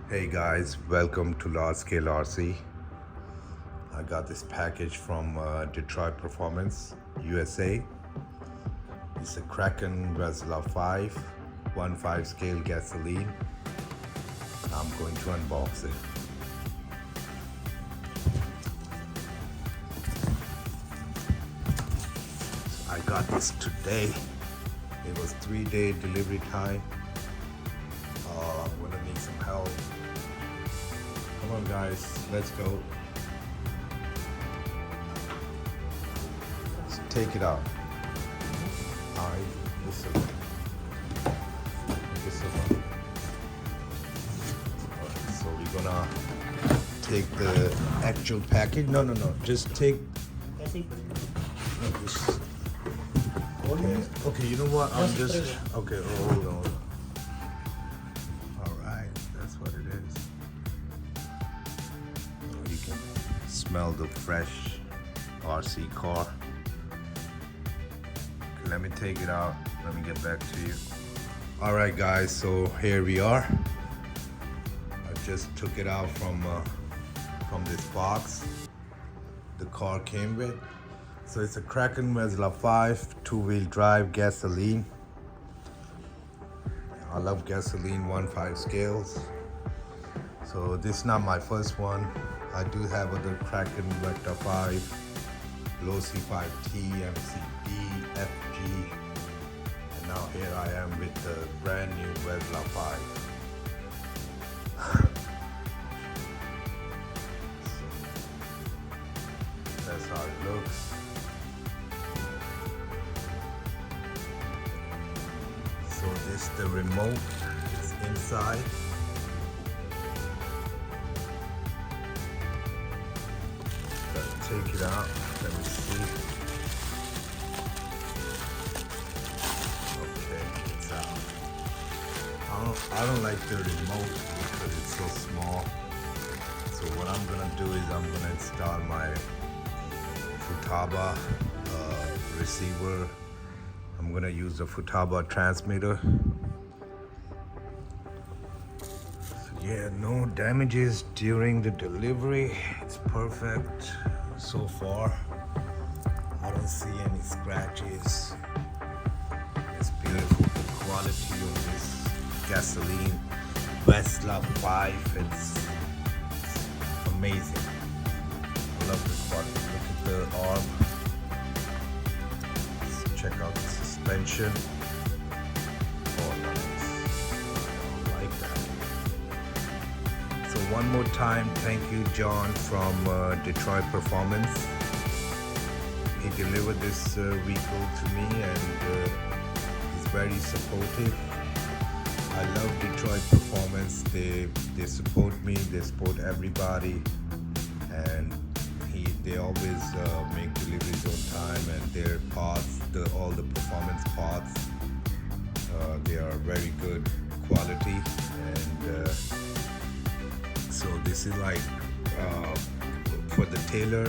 Hey guys, welcome to Large Scale RC. I got this package from Detroit Performance, USA. It's a Kraken Wesla 5, 1.5 scale gasoline. I'm going to unbox it. I got this today. It was 3-day delivery time. I'm gonna need some help. Come on guys, let's go. Let's take it out. Alright, this one. This one. Alright, so we're gonna take the actual package. No, just take. No, just. Okay, you know what? I'm just. Okay, hold on. Alright, that's what it is. You can smell the fresh RC car. Okay, let me take it out. Let me get back to you. Alright guys, so here we are. I just took it out from this box the car came with. So it's a Kraken Wesla 5 2-wheel drive gasoline. I love gasoline 1.5 scales. So this is not my first one. I do have other Kraken Vector 5, Low C5T, MCB, FG, and now here I am with the brand new Wesla 5. So that's how it looks. So this is the remote, it's inside. Gotta take it out, let me see. Okay, it's out. I don't like the remote because it's so small. So what I'm gonna do is I'm gonna install my Futaba receiver. I'm gonna use the Futaba transmitter. So yeah, no damages during the delivery. It's perfect so far. I don't see any scratches. It's beautiful. The quality of this gasoline Wesla 5, it's amazing. I love the quality. Look at the arm. Check out the suspension. Oh, nice. I like that. So one more time, thank you, John from Detroit Performance. He delivered this vehicle to me, and he's very supportive. I love Detroit Performance. They support me. They support everybody, and they always make deliveries on time, and their parts, all the performance parts, they are very good quality. And so this is like for the Taylor,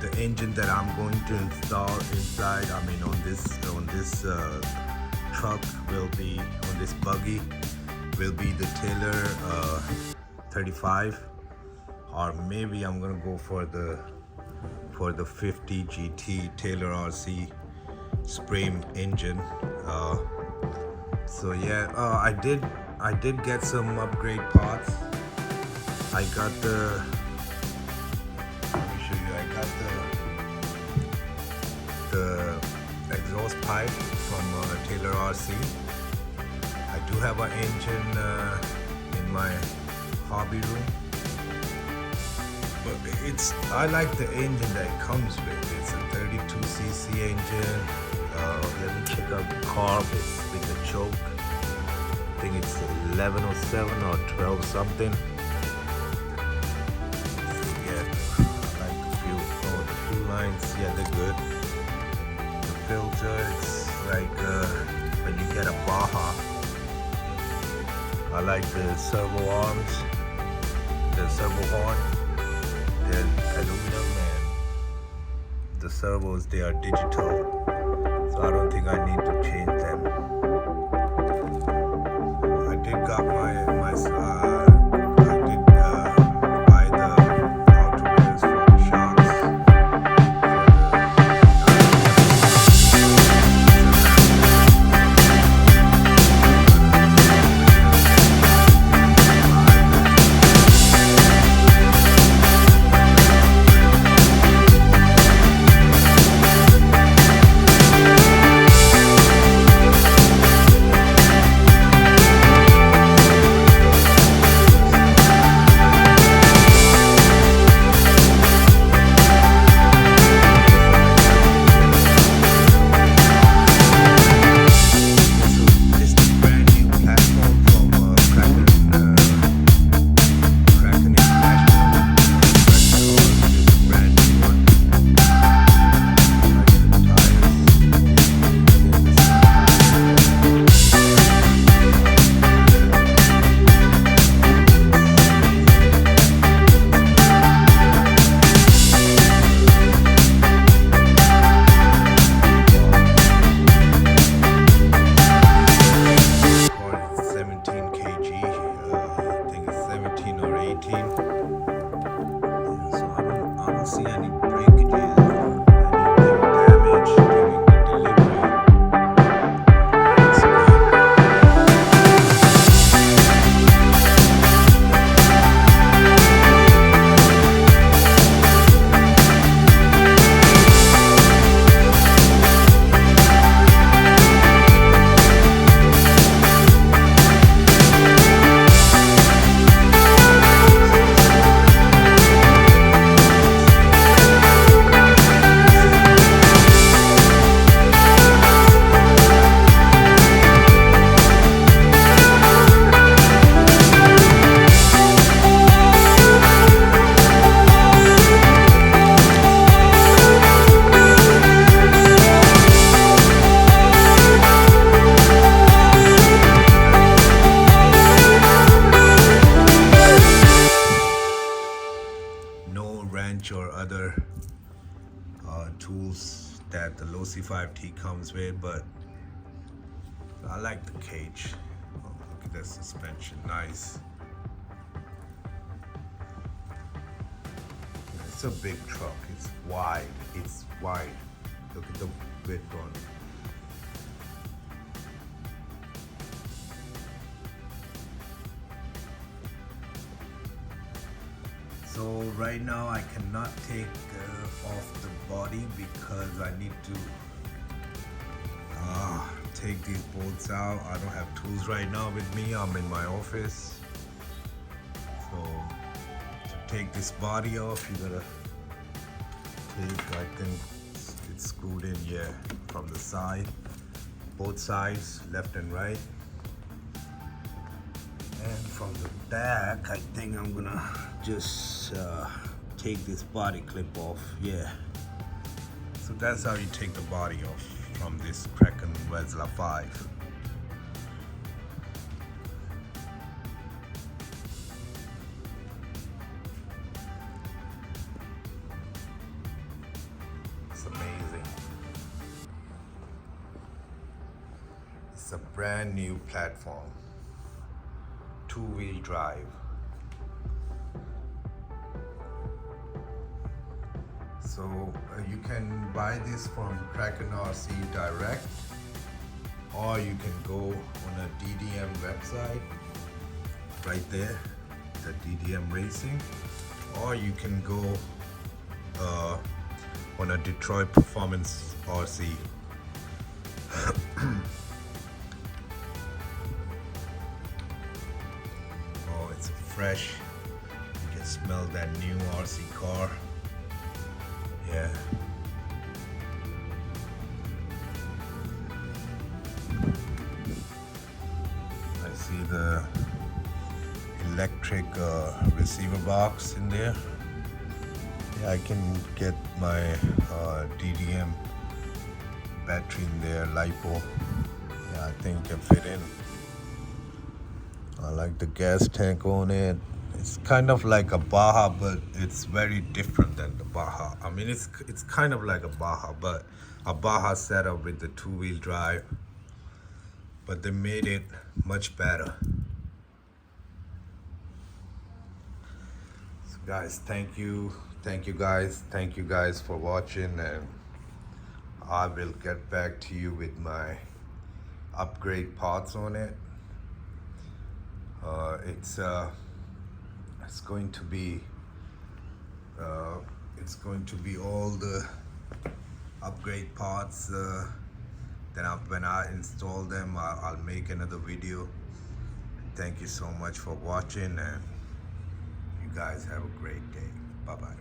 the engine that I'm going to install inside. I mean, on this truck will be, on this buggy will be the Taylor 35, or maybe I'm gonna go for the 50 GT Taylor RC spray engine. So yeah, I did get some upgrade parts. I got the, let me show you. I got the exhaust pipe from Taylor RC. I do have an engine in my hobby room. But I like the engine that it comes with. It's a 32cc engine. Let me check out the carb. It's with the choke. I think it's 1107 or 12 something. Yeah, I like the fuel. Oh, the fuel lines, yeah, they're good. The filter, it's like when you get a Baja. I like the servo arms, the servo horn. They're aluminum, and the servos, they are digital, so I don't think I need to change them. I did got my wrench or other tools that the vesla.5 comes with, but I like the cage. Oh, look at that suspension, nice. It's a big truck, it's wide. Look at the width on it. So right now I cannot take off the body because I need to take these bolts out. I don't have tools right now with me. I'm in my office. So to take this body off, you gotta take, I think it's screwed in, yeah, from the side, both sides, left and right. And from the back, I think I'm gonna just take this body clip off, yeah. So that's how you take the body off from this Kraken Wesla.5. It's amazing. It's a brand new platform, two-wheel drive. So you can buy this from Kraken RC direct, or you can go on a DDM website right there, the DDM Racing, or you can go on a Detroit Performance RC. Oh, it's fresh. You can smell that new RC car. Yeah. I see the electric receiver box in there. Yeah, I can get my DDM battery in there, LiPo. Yeah, I think it can fit in. I like the gas tank on it. It's kind of like a Baja, but it's very different than the Baja. I mean, it's kind of like a Baja, but a Baja setup with the two-wheel drive. But they made it much better. So guys, thank you guys for watching, and I will get back to you with my upgrade parts on it. It's going to be all the upgrade parts. Then when I install them, I'll make another video. Thank you so much for watching, and you guys have a great day. Bye bye.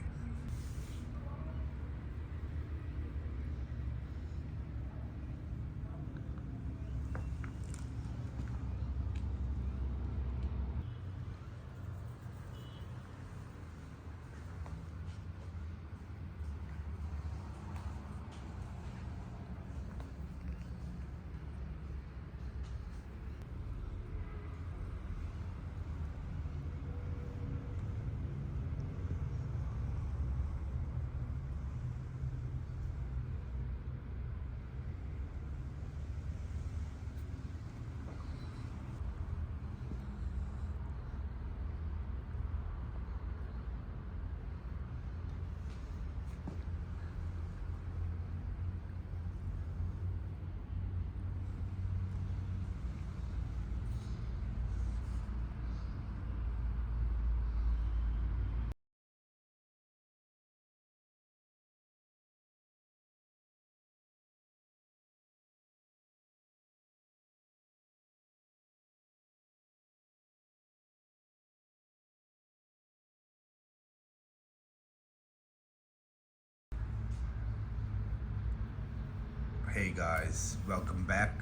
Hey guys, welcome back.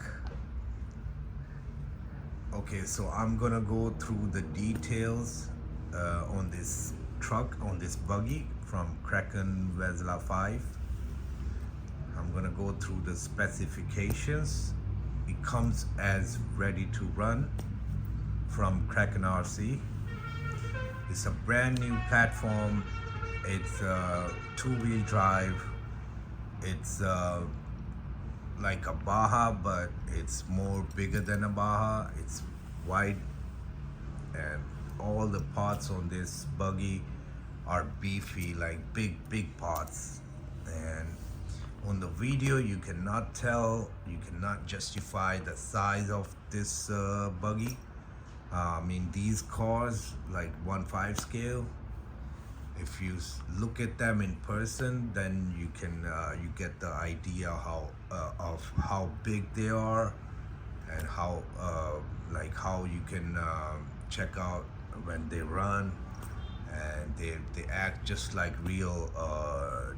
Okay, so I'm gonna go through the details on this truck, on this buggy from Kraken Vesla.5. I'm gonna go through the specifications. It comes as ready to run from Kraken RC. It's a brand new platform, It's two-wheel drive. It's like a Baja, but it's more bigger than a Baja. It's wide, and all the parts on this buggy are beefy, like big parts. And on the video you cannot tell, you cannot justify the size of this buggy. I mean, these cars like 1/5 scale, if you look at them in person, then you can you get the idea how of how big they are, and how like how you can check out when they run, and they act just like real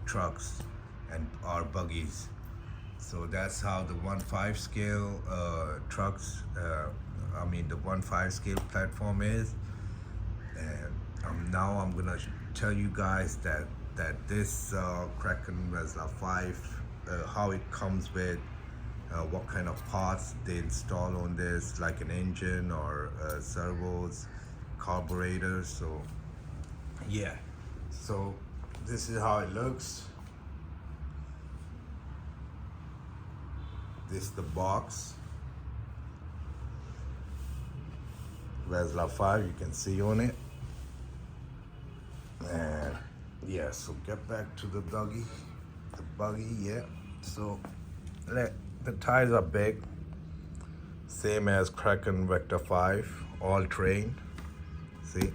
trucks and our buggies. So that's how the 1/5 scale trucks, I mean the 1/5 scale platform is. And now I'm gonna tell you guys that this Kraken Wesla 5, how it comes with, what kind of parts they install on this, like an engine or servos, carburetors. So yeah, so this is how it looks. This is the box. Wesla 5, you can see on it. And yeah, so get back to the buggy. Yeah. So the tires are big, same as Kraken Vector 5, all terrain. See,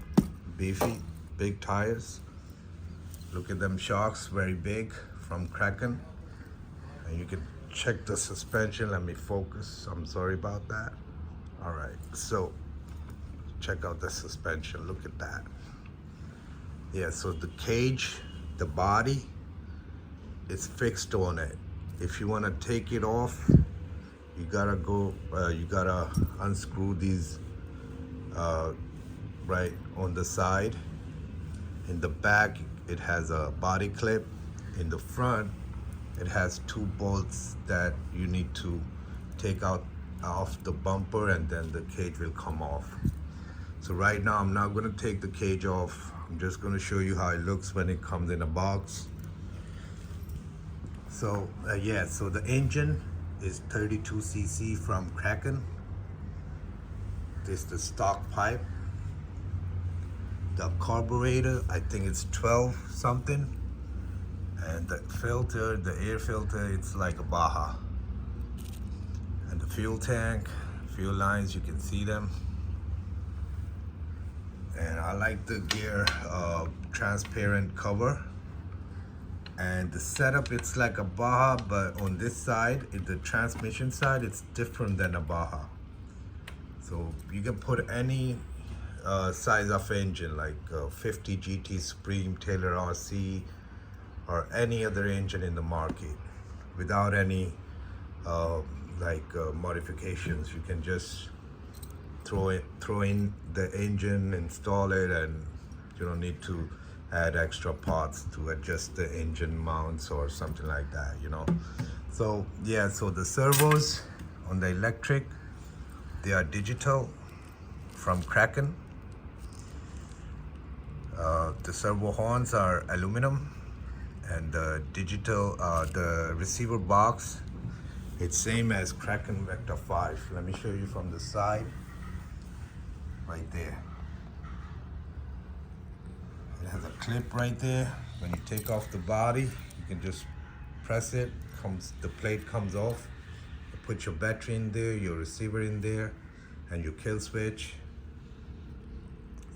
beefy, big tires. Look at them shocks, very big from Kraken. And you can check the suspension. Let me focus. I'm sorry about that. All right, so check out the suspension. Look at that. Yeah, so the cage, the body is fixed on it. If you want to take it off, you gotta go, you gotta unscrew these right on the side. In the back, it has a body clip. In the front, it has 2 bolts that you need to take out off the bumper, and then the cage will come off. So right now I'm not going to take the cage off. I'm just going to show you how it looks when it comes in a box. So yeah, so the engine is 32cc from Kraken. This is the stock pipe. The carburetor, I think it's 12 something. And the filter, the air filter, it's like a Baja. And the fuel tank, fuel lines, you can see them. And I like the gear transparent cover. And the setup, it's like a Baja, but on this side, the transmission side, it's different than a Baja. So you can put any size of engine, like 50 GT Supreme, Taylor RC, or any other engine in the market, without any modifications. You can just throw in the engine, install it, and you don't need to add extra parts to adjust the engine mounts or something like that, you know. So yeah, so the servos on the electric, they are digital from Kraken. The servo horns are aluminum, and the digital, the receiver box, it's same as Kraken Vector 5. Let me show you from the side, right there. It has a clip right there. When you take off the body, you can just press it, the plate comes off. You put your battery in there, your receiver in there, and your kill switch.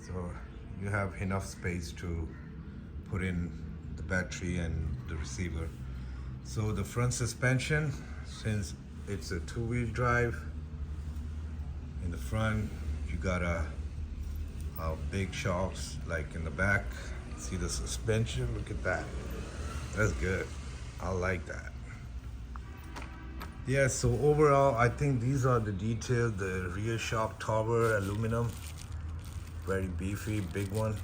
So you have enough space to put in the battery and the receiver. So the front suspension, since it's a 2-wheel drive, in the front you got a big shocks like in the back. See the suspension, look at that. That's good. I like that. Yeah, so overall I think these are the details. The rear shock tower, aluminum, very beefy, big one.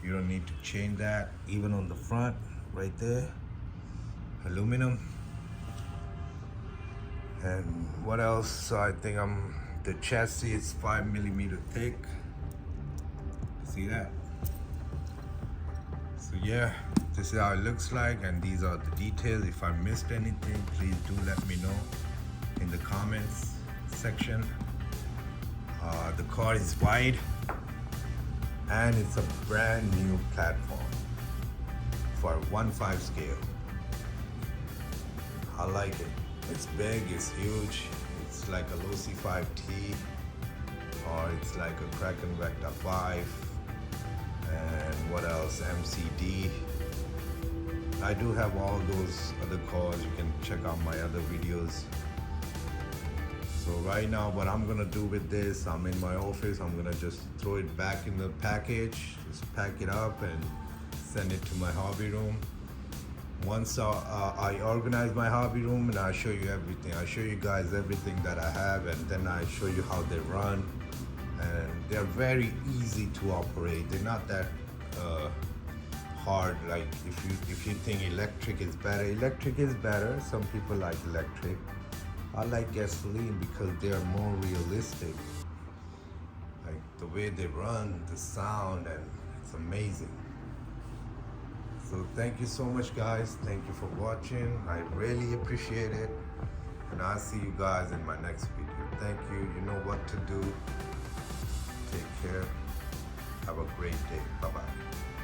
You don't need to change that. Even on the front right there, aluminum. And what else? So I think the chassis is 5mm thick. See that? So yeah, this is how it looks like, and these are the details. If I missed anything, please do let me know in the comments section. The car is wide and it's a brand new platform for 1.5 scale. I like it. It's big, it's huge. It's like a Losi 5T, or it's like a Kraken vesla.5, and what else, MCD. I do have all those other cars. You can check out my other videos. So right now what I'm gonna do with this, I'm in my office, I'm gonna just throw it back in the package, just pack it up and send it to my hobby room. Once I organize my hobby room, and I show you everything. I show you guys everything that I have, and then I show you how they run. And they're very easy to operate. They're not that hard. Like if you think electric is better. Some people like electric. I like gasoline because they are more realistic. Like the way they run, the sound, and it's amazing. So thank you so much, guys. Thank you for watching. I really appreciate it. And I'll see you guys in my next video. Thank you. You know what to do. Take care. Have a great day. Bye-bye.